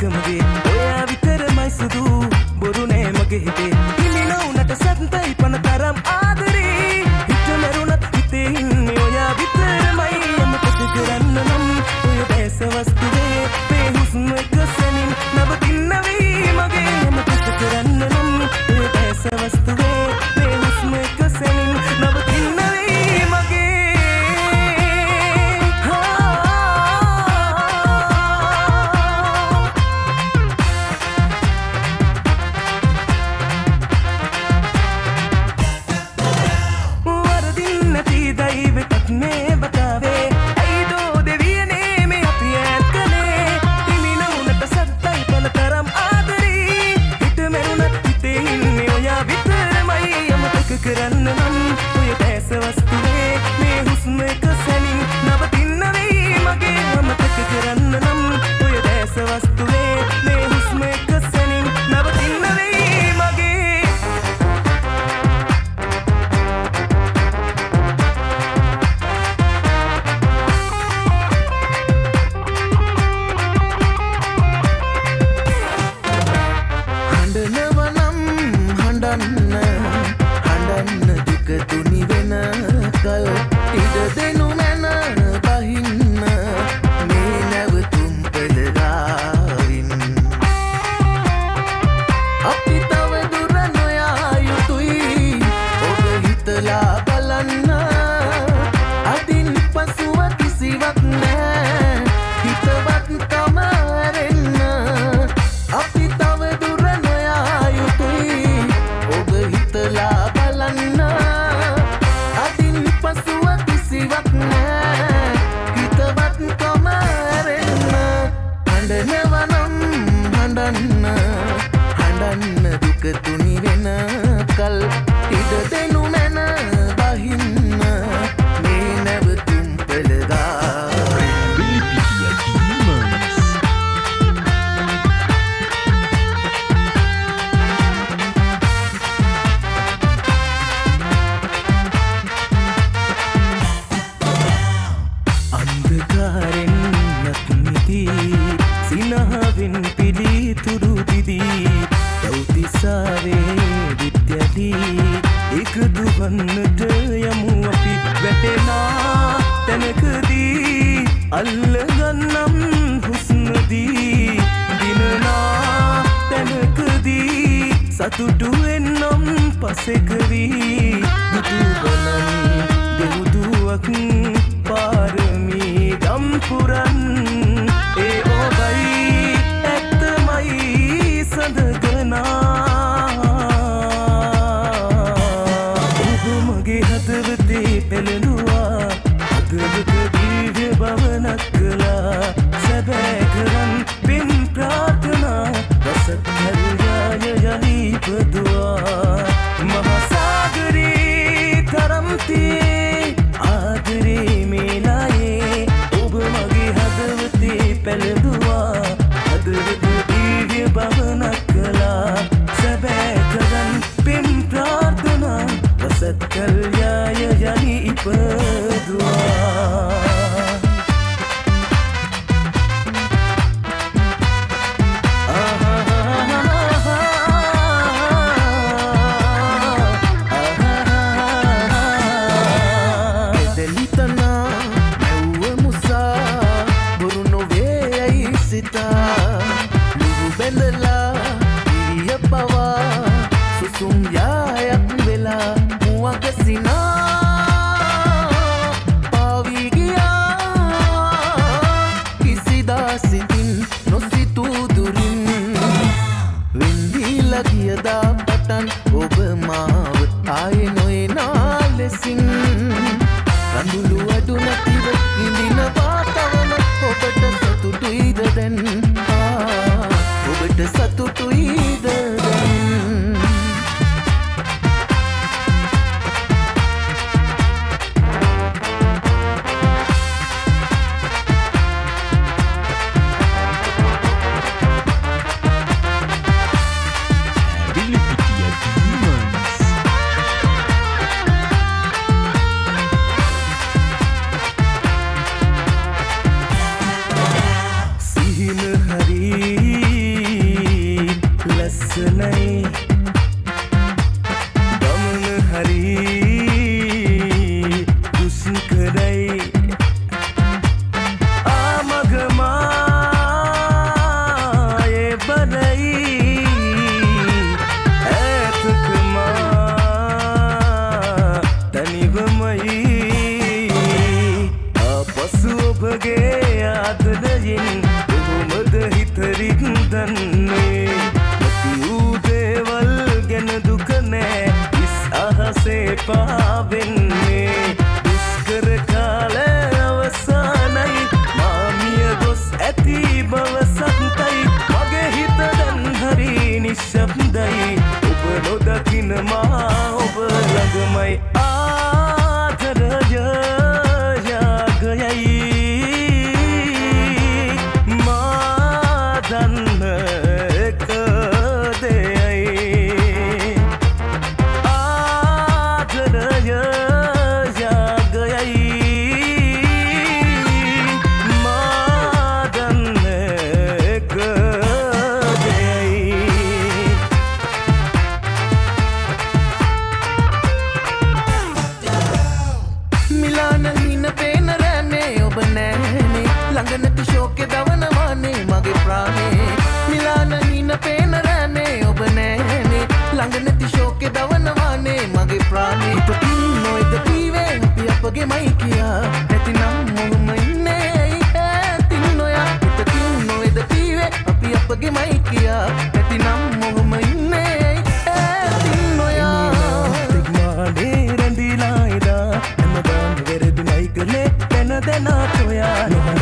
මගේ ඔයා විතරමයි සුදු බොරු නෑ මගේ හිතේ හිමින උනට සත්තයි පන තරම් ආදරේ හිත මරුණත් හිතේ ඉන්නේ ඔයා විතරමයි අමතක කරන්න නම් ඔය දැස වස්තුවේ මේ හුස්ම එක සැනින් නවතින්න වෙයි මගේ අමතක කරන්න නම් ඔය දැස වස්තුවේ මේ හුස්ම එක සැනින් නවතින්න වෙයි මගේ කරන්න නම් ඔය දැස වස්තුවේ මේ හුස්ම එක සැනින් නවතින්න වෙයි මගේ අමතක කරන්න නම් ඔය දැස වස්තුවේ මේ හුස්ම එක සැනින් නවතින්න වෙයි මගේ හඬනව නම් හඬන්න තුනි වෙන කල් ඉඩ දෙනු මැන බහින්න මේ නැවතුම් පෙළගාවින් අපි තව දුර නොයා යුතුයි ඔබ හිතලා බලන්න අදින් පසුව කිසිවක් නෑ හිතවත්කම ඇරෙන්න අපි තව දුර නොයා යුතුයි ඔබ හිතලා බලන්න හඬන්න දුක තුනි වෙන කල් ඉඩ දෙනු මැන බහින්න මේ නැවතුම් අන්ධකාරෙන් නත්මිදී සිනහවෙන් පිළිතුරු දිදී දෞතිසාවේ විද්‍යදී එකදු වන්නට යමු අපි වැටෙනා තැනකදී අල්ලගන්නම් හුස්නදී දිනනා තැනකදී සතුටු වෙන්නම් පසෙකවී දුටු බලන් දෙවුදුවක් පාරමී ගම්පුරන් ඒ ඔබයි ඇත්තමයි සඳගනා ඔබ මගේ හදවතේ පැලෙනුවා හදවත දිව්‍ය භවනක් කළා සැබෑ කරන් පින් ප්‍රාර්ථනා රසත් හරියාය යහි ඉපදුවා මහා සාගරේ තරම්තියේ ආදරේ මේලායේ ඔබ මගේ හදවතේ පැලදුවා හදවත දිව්‍ය භවනක් කළා සැබෑ කරන් පින් ප්‍රාර්ථනා රසත් කල්යාය යහි ඉපදුවා නයි ගමන හරි දුෂ්කරයි ආමගමායේ බනයි ඇතකමා තනිවමයි ආපසු ඔබගේ ආදරයෙන් කොහොමද හිතරින් දන්නේ නැති වූ දේවල් ගැන දුක නෑ ඉස් අහසේ පාවෙන්නේ දුෂ්කර කාලය අවසානයි මාමිය ගොස් ඇති බව සත්‍යයි මගේ හිත දැන් හරි නිශ්ශබ්දයි ඔබ නොදකින මා ඔබ ළඟමයි ආදරය යාගයයි දන්න එක දෙයයි ආදරය යාගයයි මා දන්න එක දෙයයි මිලාන හින පේන රෑනේ ඔබ නෑනේ ළඟ නැති ශෝකේ දවනවානේ මගේ ප්‍රාණේ මිලාන හින පේන රෑනේ ඔබ නෑනේ ළඟ නැති ශෝකේ දවනවානේ මගේ ප්‍රාණේ හිතකින් නොයිද කීවේ අපි අපගේමයි කියා නැතිනම් මොහොම ඉන්නේ ඇයි ඈතින් නොයා හිතකින් නොයිද කීවේ අපි අපගේමයි කියා නැතිනම් මොහොම ඉන්නේ ඇයි ඈතින් නොයා තිග්මානේ රැඳිලා ඉදා හැමදාම වෙරදිනයි කලේ දැන දැනා තෝයා නොහර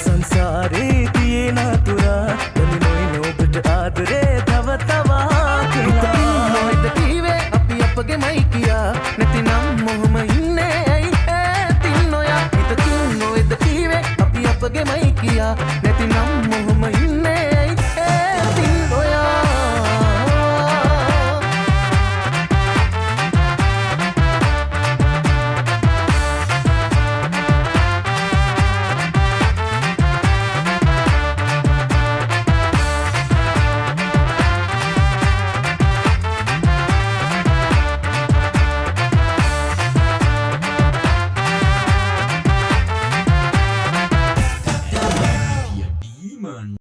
සංසාරේ තියෙන තුරා දලිනොයි නොබට ආදරේ තව තවා කියලා නොයිද කීවේ අපි අපගේමයි කියා නැතිනම් මොහොම ඉන්නේ ඇයි ඈතින් නොයා හිතකින් නොයිද කීවේ අපි අපගේමයි කියා